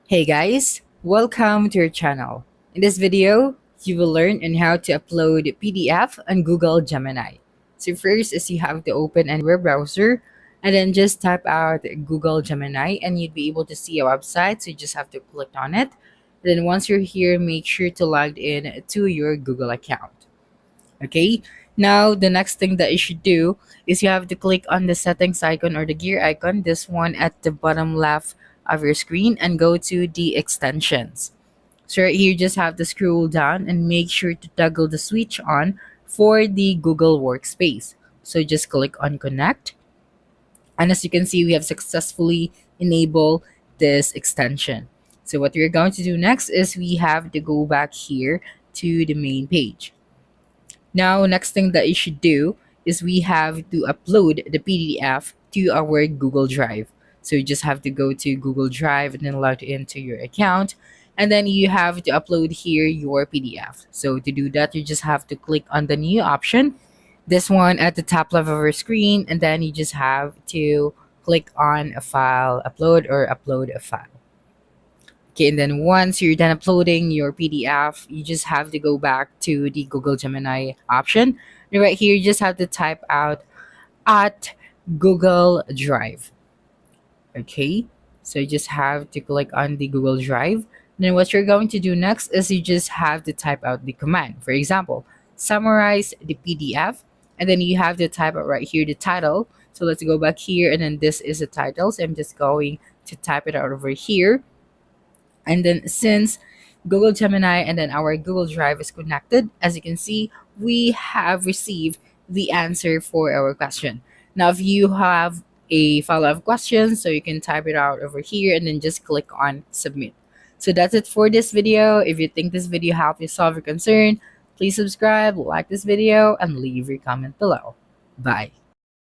Hey guys, welcome to your channel. In this video, you will learn on how to upload PDF on Google Gemini. So first is you have to open any web browser and then just type out Google Gemini and you'd be able to see a website. So you just have to click on it. Then once you're here, make sure to log in to your Google account. Okay, now the next thing that you should do is you have to click on the settings icon or the gear icon, this one at the bottom left of your screen, and go to the extensions. So right here, you just have to scroll down and make sure to toggle the switch on for the Google Workspace. So just click on connect. And as you can see, we have successfully enabled this extension. So what we're going to do next is we have to go back here to the main page. Now, next thing that you should do is we have to upload the PDF to our Google Drive. So you just have to go to Google Drive and then log into your account. And then you have to upload here your PDF. So to do that, you just have to click on the new option, this one at the top left of our screen. And then you just have to click on a file upload or upload a file. Okay, and then once you're done uploading your PDF, you just have to go back to the Google Gemini option. And right here, you just have to type out at Google Drive. Okay, so you just have to click on the Google Drive. Then what you're going to do next is you just have to type out the command. For example, summarize the PDF, and then you have to type out right here the title. So let's go back here, and then this is the title. So I'm just going to type it out over here. And then since Google Gemini and then our Google Drive is connected, as you can see, we have received the answer for our question. Now, if you have a follow-up question, so you can type it out over here and then just click on submit. So that's it for this video. If you think this video helped you solve your concern, please subscribe, like this video, and leave your comment below. Bye.